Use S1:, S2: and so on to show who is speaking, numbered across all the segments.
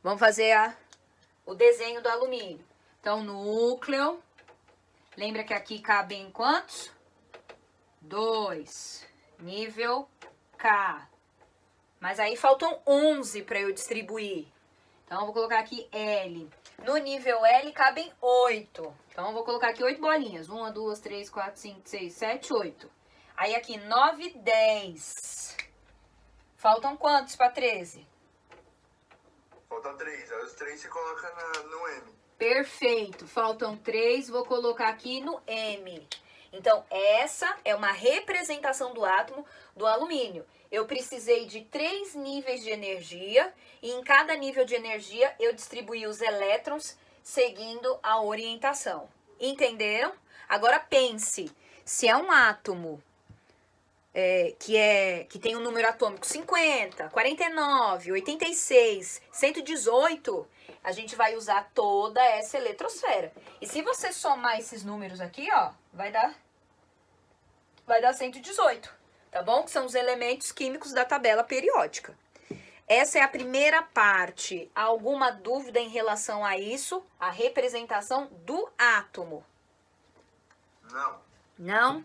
S1: Vamos fazer o desenho do alumínio. Então, núcleo. Lembra que aqui cabem quantos? 2. Nível K. Mas aí faltam 11 para eu distribuir. Então, eu vou colocar aqui L. No nível L cabem 8. Então, eu vou colocar aqui 8 bolinhas. 1, 2, 3, 4, 5, 6, 7, 8. Aí aqui 9, 10. Faltam quantos para 13?
S2: Faltam 3. Aí os 3 se coloca no M.
S1: Perfeito. Faltam 3. Vou colocar aqui no M. Então, essa é uma representação do átomo do alumínio. Eu precisei de 3 níveis de energia e em cada nível de energia eu distribuí os elétrons seguindo a orientação. Entenderam? Agora pense, se é um átomo que tem um número atômico 50, 49, 86, 118, a gente vai usar toda essa eletrosfera. E se você somar esses números aqui, ó, vai dar 118, tá bom? Que são os elementos químicos da tabela periódica. Essa é a primeira parte. Alguma dúvida em relação a isso? A representação do átomo?
S2: Não.
S1: Não?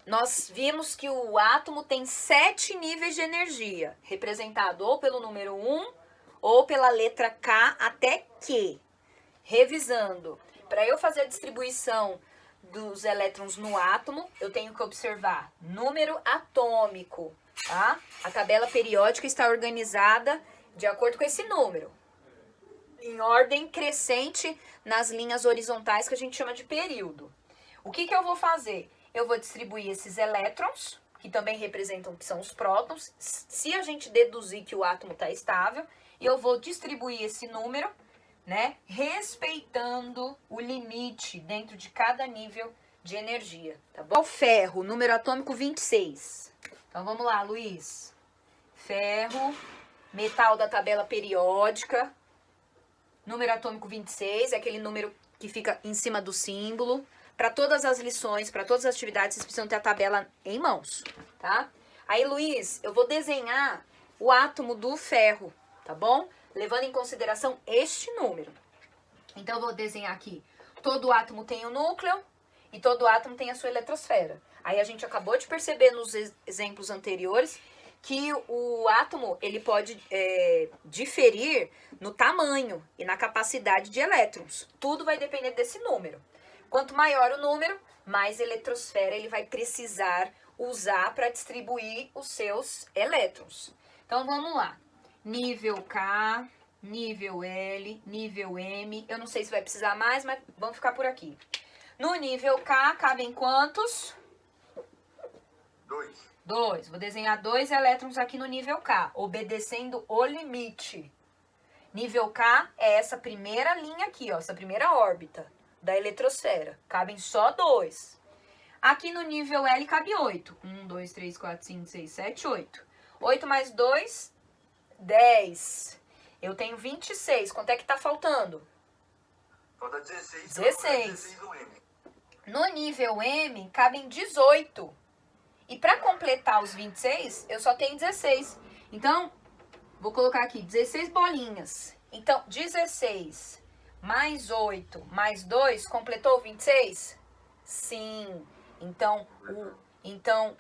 S1: Nós vimos que o átomo tem 7 níveis de energia, representado ou pelo número 1 ou pela letra K até Q. Revisando, para eu fazer a distribuição dos elétrons no átomo, eu tenho que observar número atômico, tá? A tabela periódica está organizada de acordo com esse número, em ordem crescente nas linhas horizontais que a gente chama de período. O que eu vou fazer? Eu vou distribuir esses elétrons, que também representam que são os prótons, se a gente deduzir que o átomo está estável, e eu vou distribuir esse número, né, respeitando o limite dentro de cada nível de energia, tá bom? O ferro, número atômico 26. Então, vamos lá, Luiz. Ferro, metal da tabela periódica, número atômico 26, é aquele número que fica em cima do símbolo. Para todas as lições, para todas as atividades, vocês precisam ter a tabela em mãos, tá? Aí, Luiz, eu vou desenhar o átomo do ferro, tá bom? Levando em consideração este número. Então, eu vou desenhar aqui. Todo átomo tem um núcleo e todo átomo tem a sua eletrosfera. Aí, a gente acabou de perceber nos exemplos anteriores que o átomo ele pode diferir no tamanho e na capacidade de elétrons. Tudo vai depender desse número. Quanto maior o número, mais eletrosfera ele vai precisar usar para distribuir os seus elétrons. Então, vamos lá. Nível K, nível L, nível M. Eu não sei se vai precisar mais, mas vamos ficar por aqui. No nível K, cabem quantos?
S2: 2.
S1: 2. Vou desenhar 2 elétrons aqui no nível K, obedecendo o limite. Nível K é essa primeira linha aqui, ó, essa primeira órbita da eletrosfera. Cabem só 2. Aqui no nível L cabe 8. 1, 2, 3, 4, 5, 6, 7, 8. 8 mais 2, 10. Eu tenho 26. Quanto é que tá faltando?
S2: Falta 16.
S1: 16.
S2: No M.
S1: No nível M, cabem 18. E para completar os 26, eu só tenho 16. Então, vou colocar aqui 16 bolinhas. Então, 16 mais 8 mais 2, completou 26? Sim. Então,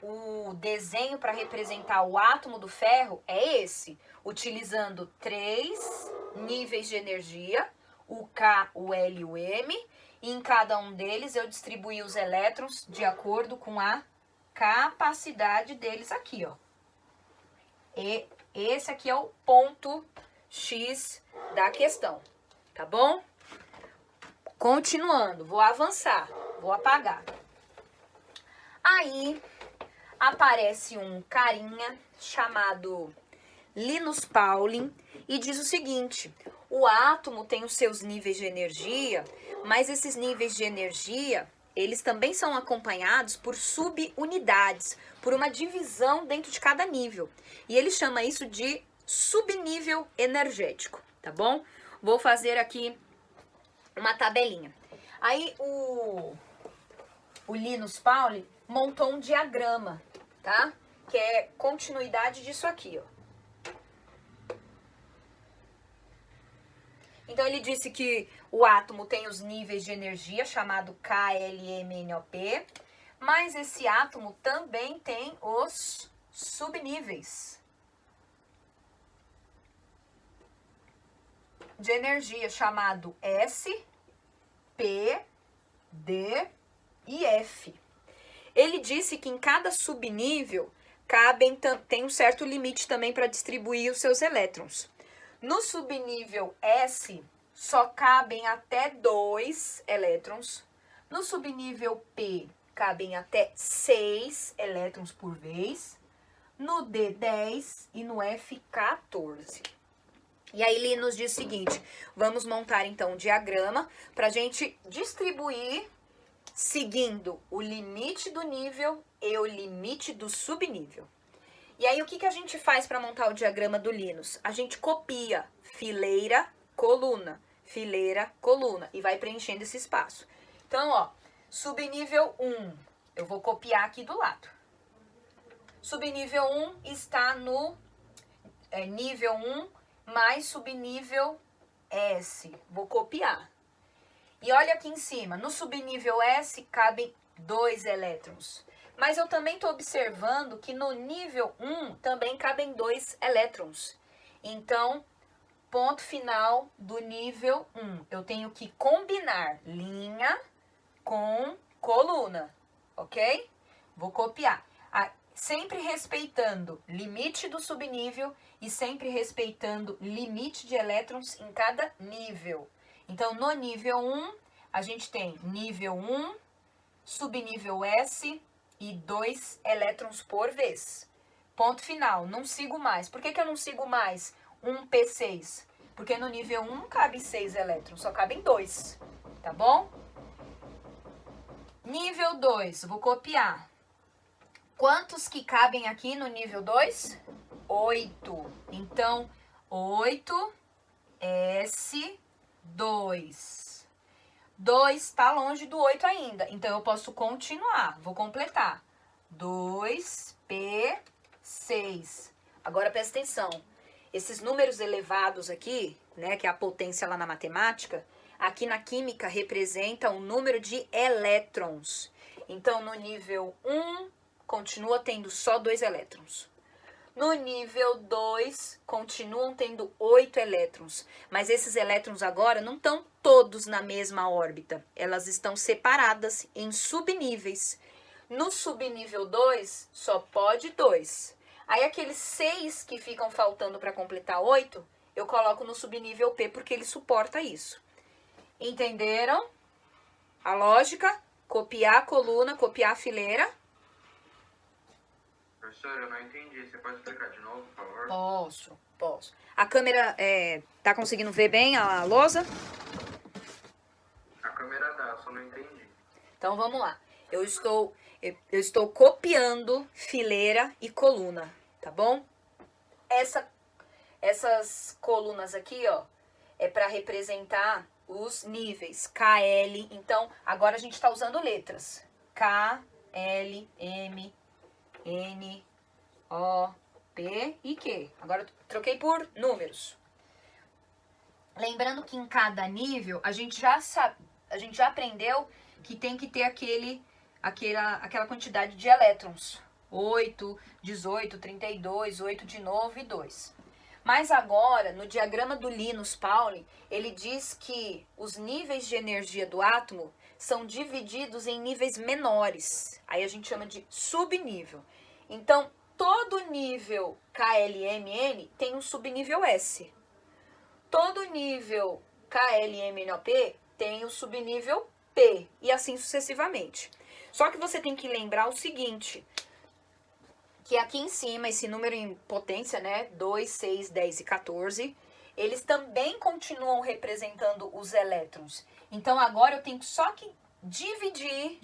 S1: o desenho para representar o átomo do ferro é esse. Utilizando 3 níveis de energia, o K, o L e o M. E em cada um deles eu distribuí os elétrons de acordo com a capacidade deles aqui, ó. E esse aqui é o ponto X da questão, tá bom? Continuando, vou avançar, vou apagar. Aí aparece um carinha chamado Linus Pauling e diz o seguinte: o átomo tem os seus níveis de energia, mas esses níveis de energia, eles também são acompanhados por subunidades, por uma divisão dentro de cada nível. E ele chama isso de subnível energético, tá bom? Vou fazer aqui uma tabelinha. Aí o Linus Pauling montou um diagrama, tá? Que é continuidade disso aqui, ó. Então, ele disse que o átomo tem os níveis de energia, chamado KLMNOP, mas esse átomo também tem os subníveis de energia, chamado S, P, D e F. Ele disse que em cada subnível tem um certo limite também para distribuir os seus elétrons. No subnível S, só cabem até 2 elétrons. No subnível P, cabem até 6 elétrons por vez. No D, 10 e no F, 14. E aí ele nos diz o seguinte, vamos montar então um diagrama para a gente distribuir seguindo o limite do nível e o limite do subnível. E aí o que a gente faz para montar o diagrama do Linus? A gente copia fileira, coluna, e vai preenchendo esse espaço. Então, ó, subnível 1, eu vou copiar aqui do lado. Subnível 1 está no nível 1 mais subnível S. Vou copiar. E olha aqui em cima, no subnível S cabem 2 elétrons. Mas eu também estou observando que no nível 1 também cabem 2 elétrons. Então, ponto final do nível 1. Eu tenho que combinar linha com coluna, ok? Vou copiar. Sempre respeitando limite do subnível e sempre respeitando limite de elétrons em cada nível. Então, no nível 1, a gente tem nível 1, subnível S e 2 elétrons por vez. Ponto final, não sigo mais. Por que eu não sigo mais 1P6? Porque no nível 1 não cabe 6 elétrons, só cabem 2, tá bom? Nível 2, vou copiar. Quantos que cabem aqui no nível 2? 8. Então, 8 S2. 2 está longe do 8 ainda, então eu posso continuar. Vou completar. 2P6. Agora presta atenção. Esses números elevados aqui, né, que é a potência lá na matemática, aqui na química representa o número de elétrons. Então, no nível 1, continua tendo só 2 elétrons. No nível 2, continuam tendo 8 elétrons. Mas esses elétrons agora não estão todos na mesma órbita. Elas estão separadas em subníveis. No subnível 2, só pode 2. Aí aqueles 6 que ficam faltando para completar 8, eu coloco no subnível P, porque ele suporta isso. Entenderam a lógica? Copiar a coluna, copiar a fileira.
S2: Professora, eu não entendi. Você pode explicar de novo, por favor?
S1: Posso. A câmera tá conseguindo ver bem a lousa?
S2: A câmera dá, eu só não entendi.
S1: Então vamos lá. Eu estou copiando fileira e coluna, tá bom? Essas colunas aqui, ó, é para representar os níveis KL. Então, agora a gente está usando letras. K, L, M, N, O, P e Q. Agora eu troquei por números. Lembrando que em cada nível a gente já aprendeu que tem que ter aquela quantidade de elétrons. 8, 18, 32, 8 de novo e 2. Mas agora, no diagrama do Linus Pauling, ele diz que os níveis de energia do átomo são divididos em níveis menores. Aí a gente chama de subnível. Então, todo nível KLMN tem um subnível S. Todo nível KLMNOP tem o subnível P. E assim sucessivamente. Só que você tem que lembrar o seguinte, que aqui em cima, esse número em potência, né, 2, 6, 10 e 14, eles também continuam representando os elétrons. Então, agora eu tenho só que dividir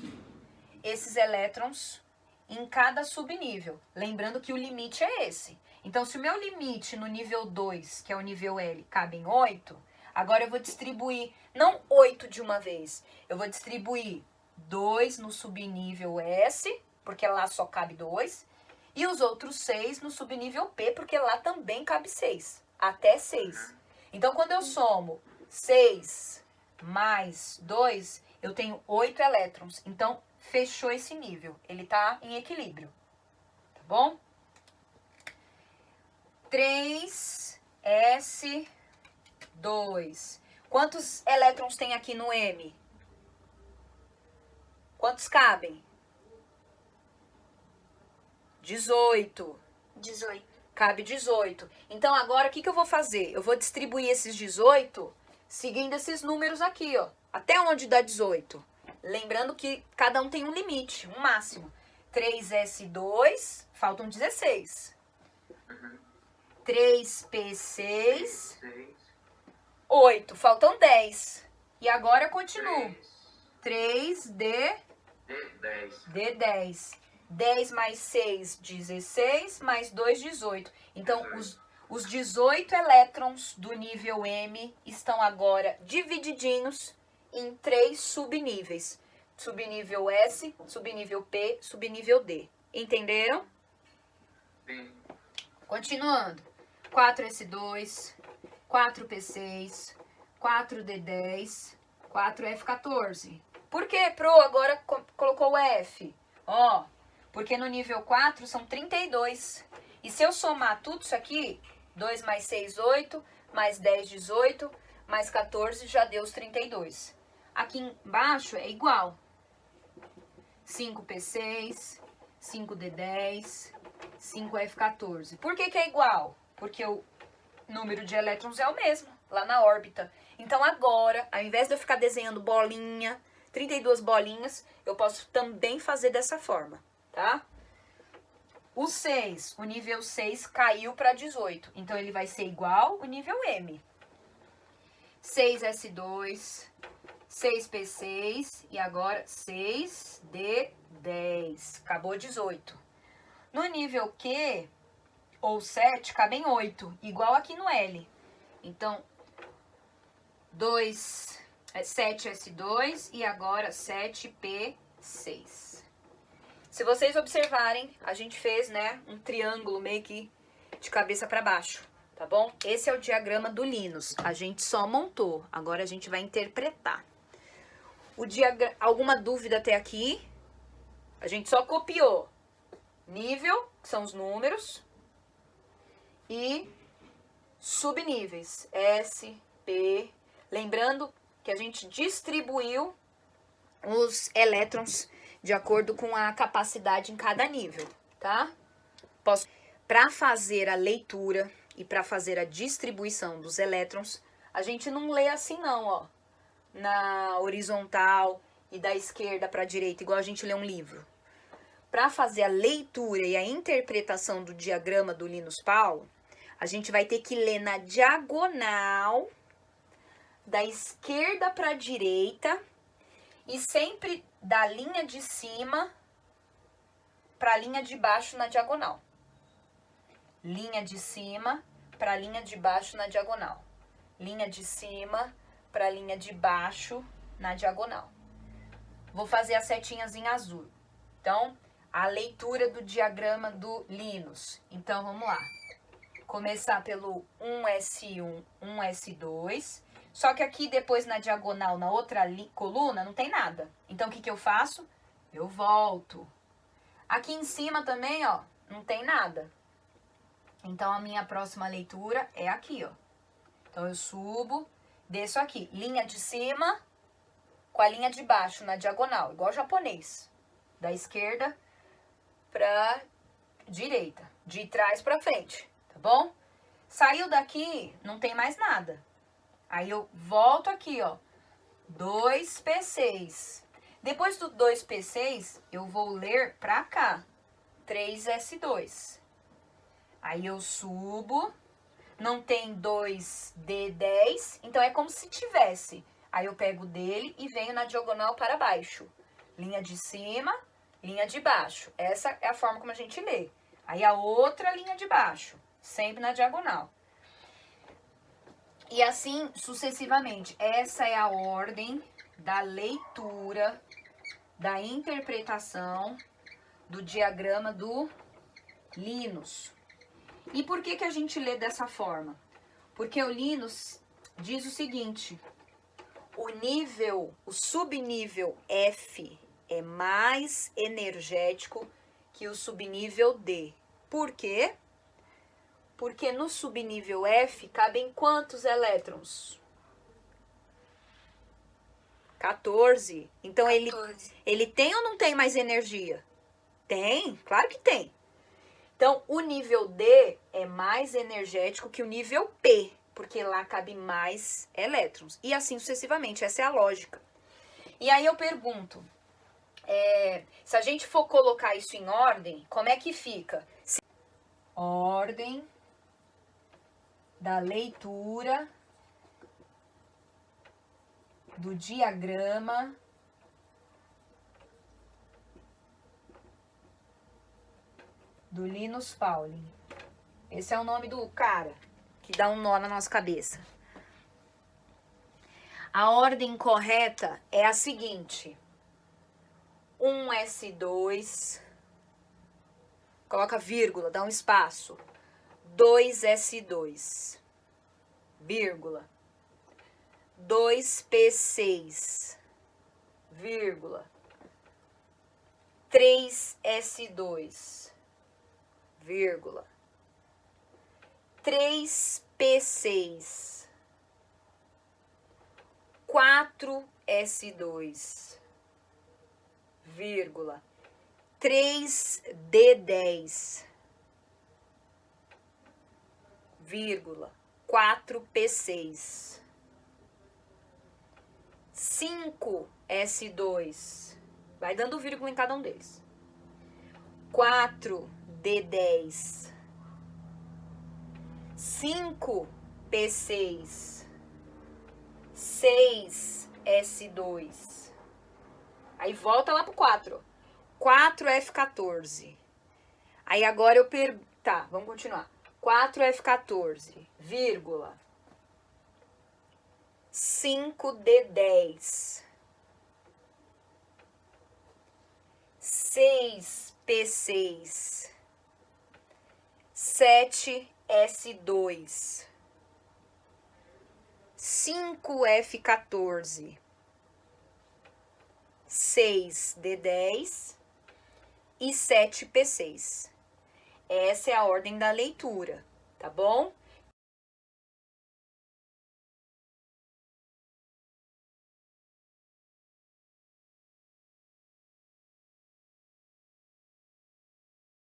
S1: esses elétrons em cada subnível. Lembrando que o limite é esse. Então, se o meu limite no nível 2, que é o nível L, cabe em 8, agora eu vou distribuir, não 8 de uma vez, eu vou distribuir 2 no subnível S, porque lá só cabe 2, e os outros 6 no subnível P, porque lá também cabe 6, até 6. Então, quando eu somo 6 mais 2, eu tenho 8 elétrons. Então, fechou esse nível. Ele tá em equilíbrio. Tá bom? 3s2. Quantos elétrons tem aqui no M? Quantos cabem? 18.
S3: 18.
S1: Cabe 18. Então, agora, o que eu vou fazer? Eu vou distribuir esses 18 seguindo esses números aqui, ó. Até onde dá 18. Lembrando que cada um tem um limite, um máximo. 3s2, faltam 16. 3p6, 8, faltam 10. E agora eu continuo. 3d, d10. 10 mais 6, 16, mais 2, 18. Então, os 18 elétrons do nível M estão agora divididinhos em 3 subníveis. Subnível S, subnível P, subnível D. Entenderam?
S4: Sim.
S1: Continuando. 4S2, 4P6, 4D10, 4F14. Por que, Pro, agora colocou o F? Ó, porque no nível 4 são 32. E se eu somar tudo isso aqui, 2 mais 6, 8, mais 10, 18, mais 14, já deu os 32. Aqui embaixo é igual. 5P6, 5D10, 5F14. Por que é igual? Porque o número de elétrons é o mesmo, lá na órbita. Então agora, ao invés de eu ficar desenhando bolinha, 32 bolinhas, eu posso também fazer dessa forma, tá? O 6, o nível 6 caiu para 18. Então ele vai ser igual o nível M. 6S2, 6P6 e agora 6D10. Acabou 18. No nível Q ou 7, cabem 8, igual aqui no L. Então, 7S2 e agora 7P6. Se vocês observarem, a gente fez, né, um triângulo meio que de cabeça para baixo, tá bom? Esse é o diagrama do Linus. A gente só montou, agora a gente vai interpretar. Alguma dúvida até aqui? A gente só copiou nível, que são os números, e subníveis, S, P. Lembrando que a gente distribuiu os elétrons de acordo com a capacidade em cada nível, tá? Para fazer a leitura e para fazer a distribuição dos elétrons, a gente não lê assim não, ó, na horizontal e da esquerda para a direita, igual a gente lê um livro. Para fazer a leitura e a interpretação do diagrama do Linus Pauling, a gente vai ter que ler na diagonal, da esquerda para a direita, e sempre da linha de cima para a linha de baixo na diagonal. Linha de cima para a linha de baixo na diagonal. Linha de cima para a linha de baixo na diagonal. Vou fazer as setinhas em azul. Então, a leitura do diagrama do Linus. Então, vamos lá. Começar pelo 1S1, 1S2. Só que aqui depois na diagonal, na outra coluna, não tem nada. Então, o que eu faço? Eu volto. Aqui em cima também, ó, não tem nada. Então, a minha próxima leitura é aqui, ó. Então, eu subo, desço aqui. Linha de cima com a linha de baixo na diagonal, igual japonês. Da esquerda pra direita. De trás pra frente, tá bom? Saiu daqui, não tem mais nada. Aí eu volto aqui, ó, 2P6. Depois do 2P6, eu vou ler pra cá, 3S2. Aí eu subo, não tem 2D10, então é como se tivesse. Aí eu pego dele e venho na diagonal para baixo. Linha de cima, linha de baixo. Essa é a forma como a gente lê. Aí a outra linha de baixo, sempre na diagonal. E assim sucessivamente. Essa é a ordem da leitura, da interpretação do diagrama do Linus. E por que a gente lê dessa forma? Porque o Linus, diz o seguinte: o subnível F é mais energético que o subnível D. Por quê? Porque no subnível F cabem quantos elétrons? 14. Então
S3: 14.
S1: ele tem ou não tem mais energia? Tem, claro que tem. Então o nível D é mais energético que o nível P, porque lá cabe mais elétrons. E assim sucessivamente, essa é a lógica. E aí eu pergunto, se a gente for colocar isso em ordem, como é que fica? Ordem da leitura do diagrama do Linus Pauling. Esse é o nome do cara que dá um nó na nossa cabeça. A ordem correta é a seguinte: 1s2, coloca vírgula, dá um espaço, 2s2, vírgula, 2p6, vírgula, 3s2, vírgula, 3p6, 4s2, vírgula, 3d10, vírgula, 4p6, 5s2, vai dando vírgula em cada um deles, 4d10, 5p6, 6s2, aí volta lá pro 4, 4f14, aí agora eu tá, vamos continuar, 4f14, vírgula, 5d10, 6p6, 7s2, 5f14, 6d10 e 7p6. Essa é a ordem da leitura, tá bom?